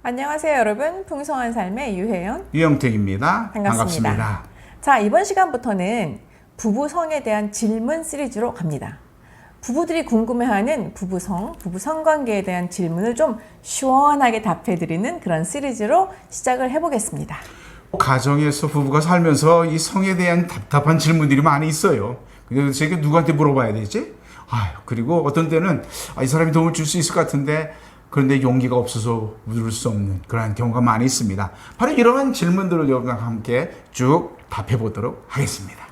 안녕하세요, 여러분. 풍성한 삶의 유혜연, 유영택입니다. 반갑습니다. 자, 이번 시간부터는 부부성에 대한 질문 시리즈로 갑니다. 부부들이 궁금해하는 부부성, 부부 성관계에 대한 질문을 좀 시원하게 답해드리는 그런 시리즈로 시작을 해보겠습니다. 가정에서 부부가 살면서 이 성에 대한 답답한 질문들이 많이 있어요. 그래서 제가 누구한테 물어봐야 되지? 그리고 어떤 때는 이 사람이 도움을 줄 수 있을 것 같은데 그런데 용기가 없어서 물을 수 없는 그러한 경우가 많이 있습니다. 바로 이러한 질문들을 여러분과 함께 쭉 답해 보도록 하겠습니다.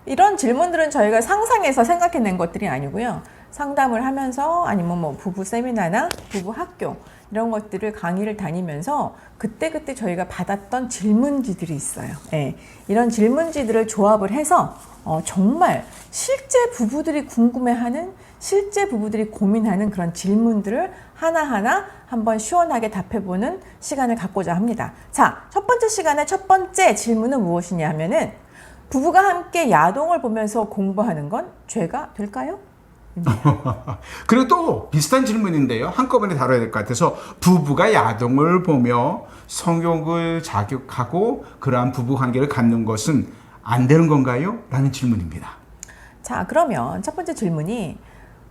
이런 질문들은 저희가 상상해서 생각해낸 것들이 아니고요. 상담을 하면서 아니면 뭐 부부 세미나나 부부 학교 이런 것들을 강의를 다니면서 그때그때 저희가 받았던 질문지들이 있어요. 네, 이런 질문지들을 조합을 해서 정말 실제 부부들이 궁금해하는, 실제 부부들이 고민하는 그런 질문들을 하나하나 한번 시원하게 답해보는 시간을 갖고자 합니다. 자, 첫 번째 시간의 첫 번째 질문은 무엇이냐 하면은 부부가 함께 야동을 보면서 공부하는 건 죄가 될까요? 그리고 또 비슷한 질문인데요. 한꺼번에 다뤄야 될 것 같아서 부부가 야동을 보며 성욕을 자극하고 그러한 부부 관계를 갖는 것은 안 되는 건가요? 라는 질문입니다. 자, 그러면 첫 번째 질문이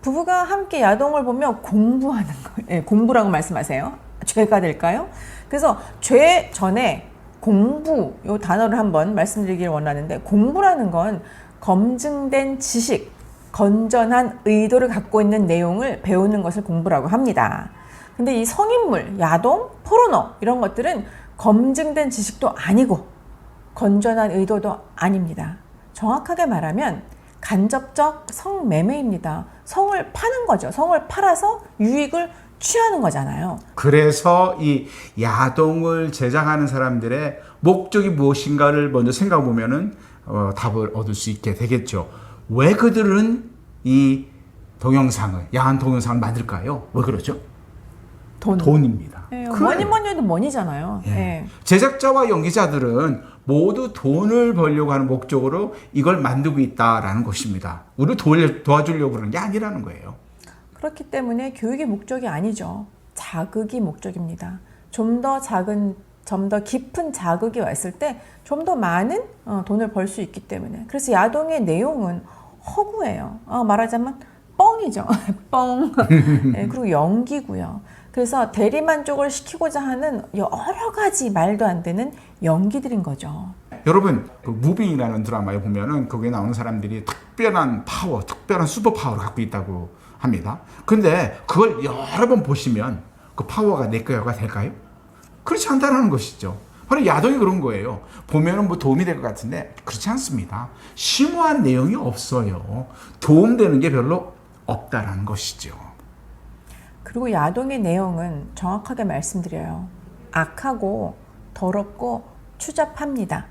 부부가 함께 야동을 보며 공부하는 거, 네, 공부라고 말씀하세요. 죄가 될까요? 그래서 죄 전에 공부 이 단어를 한번 말씀드리길 원하는데, 공부라는 건 검증된 지식, 건전한 의도를 갖고 있는 내용을 배우는 것을 공부라고 합니다. 근데 이 성인물, 야동, 포르노 이런 것들은 검증된 지식도 아니고 건전한 의도도 아닙니다. 정확하게 말하면 간접적 성매매입니다. 성을 파는 거죠. 성을 팔아서 유익을 취하는 거잖아요. 그래서 이 야동을 제작하는 사람들의 목적이 무엇인가를 먼저 생각해 보면은 답을 얻을 수 있게 되겠죠. 왜 그들은 이 동영상을, 야한 동영상을 만들까요? 왜 그러죠? 돈입니다. 네, 뭐니 해도 머니잖아요. 예. 네. 제작자와 연기자들은 모두 돈을 벌려고 하는 목적으로 이걸 만들고 있다라는 것입니다. 우리를 도와주려고 그러는 게 아니라는 거예요. 그렇기 때문에 교육이 목적이 아니죠. 자극이 목적입니다. 좀 더 작은, 좀 더 깊은 자극이 왔을 때 좀 더 많은 돈을 벌 수 있기 때문에. 그래서 야동의 내용은 허구예요. 말하자면 뻥이죠. 뻥. 네, 그리고 연기고요. 그래서 대리만족을 시키고자 하는 여러 가지 말도 안 되는 연기들인 거죠. 여러분, 그 무빙이라는 드라마에 보면은 거기에 나오는 사람들이 특별한 파워, 특별한 슈퍼 파워를 갖고 있다고 합니다. 근데 그걸 여러 번 보시면 그 파워가 내 거가 될까요? 그렇지 않다는 것이죠. 바로 야동이 그런 거예요. 보면은 뭐 도움이 될 것 같은데 그렇지 않습니다. 심오한 내용이 없어요. 도움되는 게 별로 없다라는 것이죠. 그리고 야동의 내용은 정확하게 말씀드려요. 악하고 더럽고 추잡합니다.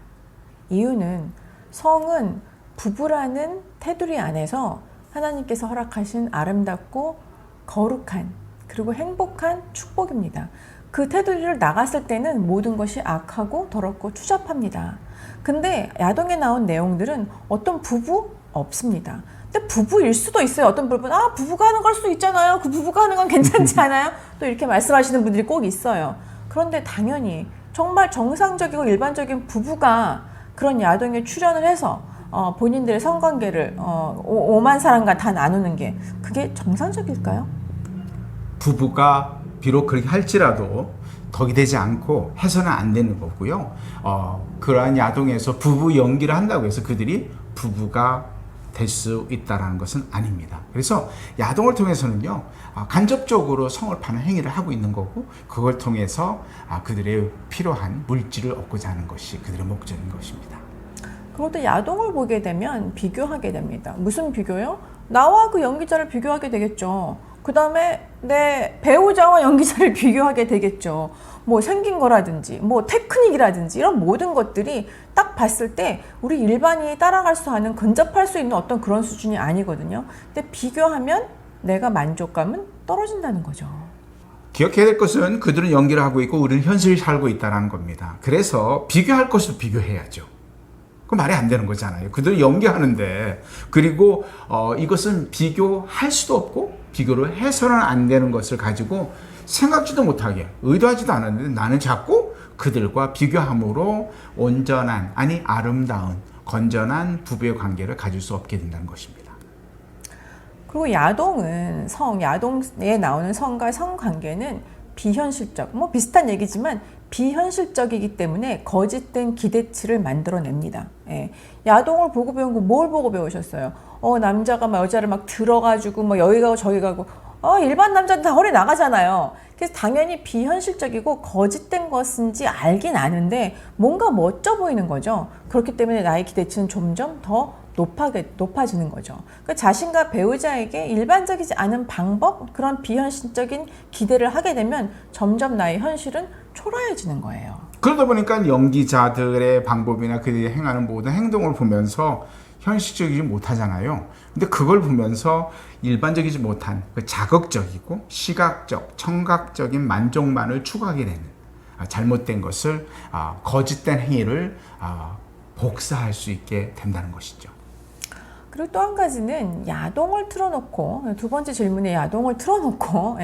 이유는 성은 부부라는 테두리 안에서 하나님께서 허락하신 아름답고 거룩한 그리고 행복한 축복입니다. 그 테두리를 나갔을 때는 모든 것이 악하고 더럽고 추잡합니다. 근데 야동에 나온 내용들은 어떤 부부 없습니다. 근데 부부일 수도 있어요. 어떤 부부는 부부가 하는 걸 수도 있잖아요. 그 부부가 하는 건 괜찮지 않아요? 또 이렇게 말씀하시는 분들이 꼭 있어요. 그런데 당연히 정말 정상적이고 일반적인 부부가 그런 야동에 출연을 해서 본인들의 성관계를 오만 사람과 다 나누는 게 그게 정상적일까요? 부부가 비록 그렇게 할지라도 덕이 되지 않고 해서는 안 되는 거고요. 그러한 야동에서 부부 연기를 한다고 해서 그들이 부부가 될 수 있다는 것은 아닙니다. 그래서 야동을 통해서는요, 간접적으로 성을 파는 행위를 하고 있는 거고, 그걸 통해서 그들의 필요한 물질을 얻고자 하는 것이 그들의 목적인 것입니다. 그것도 야동을 보게 되면 비교하게 됩니다. 무슨 비교요? 나와 그 연기자를 비교하게 되겠죠. 그 다음에 내 배우자와 연기자를 비교하게 되겠죠. 뭐 생긴 거라든지 뭐 테크닉이라든지 이런 모든 것들이 딱 봤을 때 우리 일반인이 따라갈 수 있는, 근접할 수 있는 어떤 그런 수준이 아니거든요. 근데 비교하면 내가 만족감은 떨어진다는 거죠. 기억해야 될 것은 그들은 연기를 하고 있고 우리는 현실을 살고 있다는 겁니다. 그래서 비교할 것을 비교해야죠. 그 말이 안 되는 거잖아요. 그들은 연기하는데, 그리고 이것은 비교할 수도 없고 비교를 해서는 안 되는 것을 가지고 생각지도 못하게 의도하지도 않았는데 나는 자꾸 그들과 비교함으로 온전한 아니 아름다운 건전한 부부의 관계를 가질 수 없게 된다는 것입니다. 그리고 야동은 야동에 나오는 성과 성관계는 비현실적, 뭐 비슷한 얘기지만 비현실적이기 때문에 거짓된 기대치를 만들어냅니다. 예. 야동을 보고 배운 거 뭘 보고 배우셨어요? 남자가 막 여자를 막 들어가지고 뭐 여기 가고 저기 가고 일반 남자는 다 허리 나가잖아요. 그래서 당연히 비현실적이고 거짓된 것인지 알긴 아는데 뭔가 멋져 보이는 거죠. 그렇기 때문에 나의 기대치는 점점 더 높아지는 거죠. 그러니까 자신과 배우자에게 일반적이지 않은 방법, 그런 비현실적인 기대를 하게 되면 점점 나의 현실은 초라해지는 거예요. 그러다 보니까 연기자들의 방법이나 그들이 행하는 모든 행동을 보면서 현실적이지 못하잖아요. 근데 그걸 보면서 일반적이지 못한 그 자극적이고 시각적, 청각적인 만족만을 추구하게 되는 잘못된 것을 거짓된 행위를 복사할 수 있게 된다는 것이죠. 그리고 또 한 가지는 야동을 틀어놓고, 두 번째 질문에 야동을 틀어놓고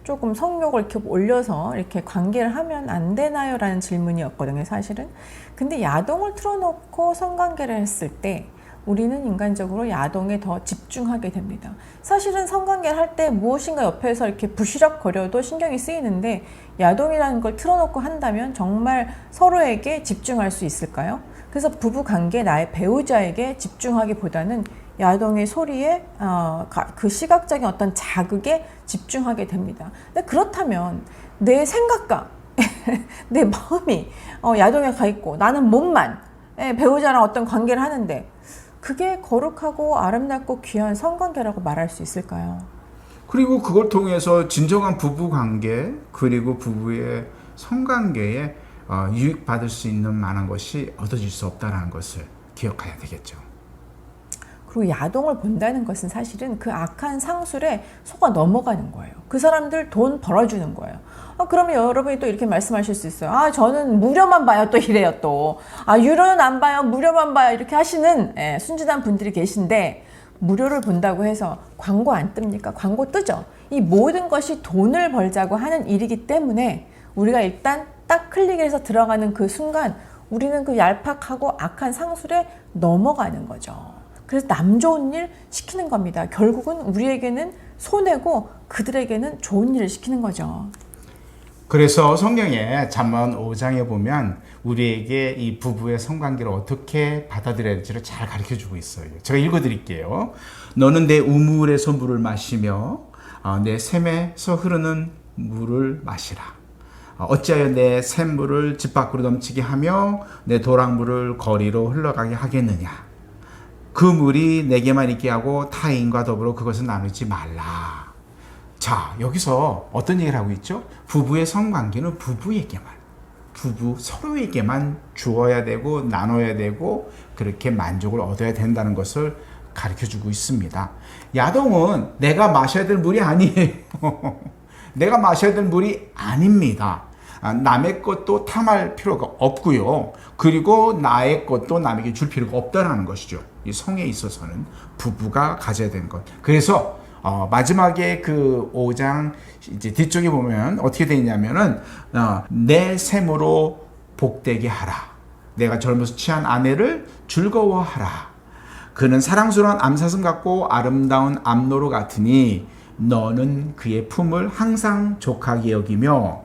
조금 성욕을 이렇게 올려서 이렇게 관계를 하면 안 되나요? 라는 질문이었거든요, 사실은. 근데 야동을 틀어놓고 성관계를 했을 때 우리는 인간적으로 야동에 더 집중하게 됩니다. 사실은 성관계를 할 때 무엇인가 옆에서 이렇게 부시럭거려도 신경이 쓰이는데 야동이라는 걸 틀어놓고 한다면 정말 서로에게 집중할 수 있을까요? 그래서 부부관계 나의 배우자에게 집중하기보다는 야동의 소리에 그 시각적인 어떤 자극에 집중하게 됩니다. 근데 그렇다면 내 생각과 내 마음이 야동에 가 있고 나는 몸만 배우자랑 어떤 관계를 하는데 그게 거룩하고 아름답고 귀한 성관계라고 말할 수 있을까요? 그리고 그걸 통해서 진정한 부부관계 그리고 부부의 성관계에 유익받을 수 있는 만한 것이 얻어질 수 없다는 것을 기억해야 되겠죠. 그리고 야동을 본다는 것은 사실은 그 악한 상술에 속아 넘어가는 거예요. 그 사람들 돈 벌어주는 거예요. 그러면 여러분이 또 이렇게 말씀하실 수 있어요. 저는 무료만 봐요. 또 이래요. 또 유료는 안 봐요. 무료만 봐요. 이렇게 하시는 순진한 분들이 계신데 무료를 본다고 해서 광고 안 뜹니까? 광고 뜨죠. 이 모든 것이 돈을 벌자고 하는 일이기 때문에 우리가 일단 딱 클릭을 해서 들어가는 그 순간 우리는 그 얄팍하고 악한 상술에 넘어가는 거죠. 그래서 남 좋은 일 시키는 겁니다. 결국은 우리에게는 손해고 그들에게는 좋은 일을 시키는 거죠. 그래서 성경에 잠언 5장에 보면 우리에게 이 부부의 성관계를 어떻게 받아들여야 될지를 잘 가르쳐주고 있어요. 제가 읽어드릴게요. 너는 내 우물에서 물을 마시며 내 샘에서 흐르는 물을 마시라. 어찌하여 내 샘물을 집 밖으로 넘치게 하며 내 도랑물을 거리로 흘러가게 하겠느냐. 그 물이 내게만 있게 하고 타인과 더불어 그것을 나누지 말라. 자, 여기서 어떤 얘기를 하고 있죠? 부부의 성관계는 부부 서로에게만 주어야 되고 나눠야 되고 그렇게 만족을 얻어야 된다는 것을 가르쳐주고 있습니다. 야동은 내가 마셔야 될 물이 아니에요. 내가 마셔야 될 물이 아닙니다. 남의 것도 탐할 필요가 없고요. 그리고 나의 것도 남에게 줄 필요가 없다는 것이죠. 이 성에 있어서는 부부가 가져야 되는 것. 그래서 마지막에 그 5장 이제 뒤쪽에 보면 어떻게 되어 있냐면은 내 샘으로 복되게 하라. 내가 젊어서 취한 아내를 즐거워하라. 그는 사랑스러운 암사슴 같고 아름다운 암노루 같으니 너는 그의 품을 항상 족하게 여기며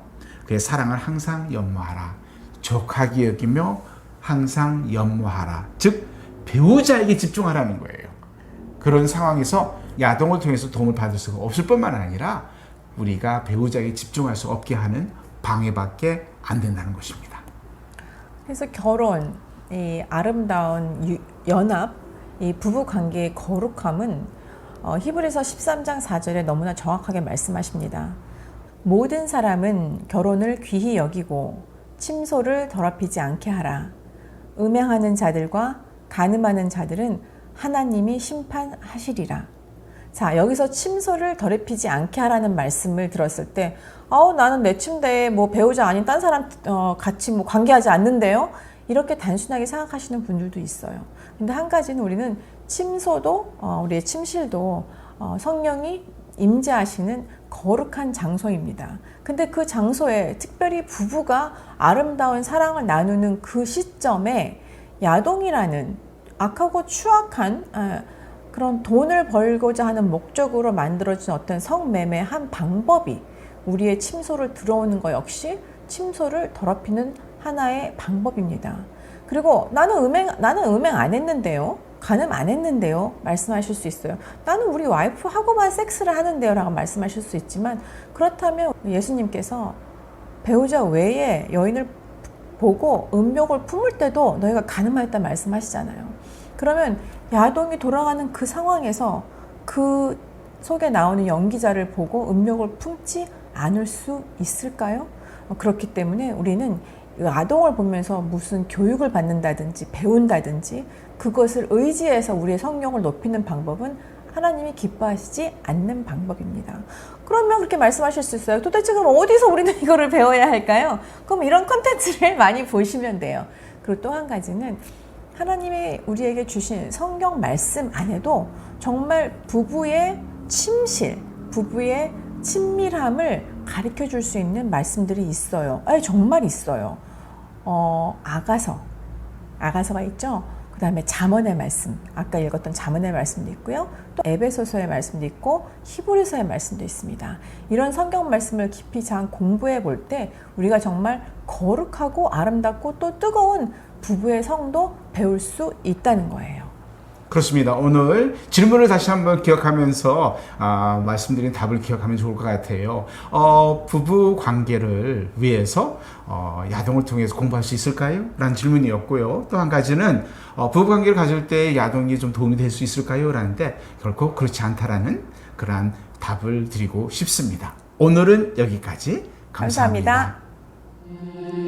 그의 사랑을 항상 연모하라. 족하게 여기며 항상 연모하라. 즉 배우자에게 집중하라는 거예요. 그런 상황에서 야동을 통해서 도움을 받을 수가 없을 뿐만 아니라 우리가 배우자에게 집중할 수 없게 하는 방해밖에 안 된다는 것입니다. 그래서 결혼, 이 아름다운 연합, 이 부부관계의 거룩함은 히브리서 13장 4절에 너무나 정확하게 말씀하십니다. 모든 사람은 결혼을 귀히 여기고 침소를 더럽히지 않게 하라. 음행하는 자들과 간음하는 자들은 하나님이 심판하시리라. 자, 여기서 침소를 더럽히지 않게 하라는 말씀을 들었을 때 나는 내 침대에 뭐 배우자 아닌 딴 사람 같이 뭐 관계하지 않는데요? 이렇게 단순하게 생각하시는 분들도 있어요. 근데 한 가지는 우리는 침소도 우리의 침실도 성령이 임재하시는 거룩한 장소입니다. 근데 그 장소에 특별히 부부가 아름다운 사랑을 나누는 그 시점에 야동이라는 악하고 추악한 그런 돈을 벌고자 하는 목적으로 만들어진 어떤 성매매의 한 방법이 우리의 침소를 들어오는 것 역시 침소를 더럽히는 하나의 방법입니다. 그리고 나는 음행 안 했는데요. 간음 안 했는데요. 말씀하실 수 있어요. 나는 우리 와이프하고만 섹스를 하는데요. 라고 말씀하실 수 있지만, 그렇다면 예수님께서 배우자 외에 여인을 보고 음욕을 품을 때도 너희가 간음하였다 말씀하시잖아요. 그러면 야동이 돌아가는 그 상황에서 그 속에 나오는 연기자를 보고 음욕을 품지 않을 수 있을까요? 그렇기 때문에 우리는 아동을 보면서 무슨 교육을 받는다든지 배운다든지 그것을 의지해서 우리의 성령을 높이는 방법은 하나님이 기뻐하시지 않는 방법입니다. 그러면 그렇게 말씀하실 수 있어요. 도대체 그럼 어디서 우리는 이거를 배워야 할까요? 그럼 이런 콘텐츠를 많이 보시면 돼요. 그리고 또 한 가지는 하나님이 우리에게 주신 성경 말씀 안에도 정말 부부의 침실, 부부의 친밀함을 가르쳐 줄 수 있는 말씀들이 있어요. 아니, 정말 있어요. 아가서가 있죠. 그 다음에 잠언의 말씀, 아까 읽었던 잠언의 말씀도 있고요. 또 에베소서의 말씀도 있고 히브리서의 말씀도 있습니다. 이런 성경 말씀을 깊이 잘 공부해 볼 때 우리가 정말 거룩하고 아름답고 또 뜨거운 부부의 성도 배울 수 있다는 거예요. 그렇습니다. 오늘 질문을 다시 한번 기억하면서 말씀드린 답을 기억하면 좋을 것 같아요. 부부 관계를 위해서 야동을 통해서 공부할 수 있을까요? 라는 질문이었고요. 또 한 가지는 부부 관계를 가질 때 야동이 좀 도움이 될 수 있을까요? 라는데 결코 그렇지 않다라는 그러한 답을 드리고 싶습니다. 오늘은 여기까지 감사합니다. 감사합니다.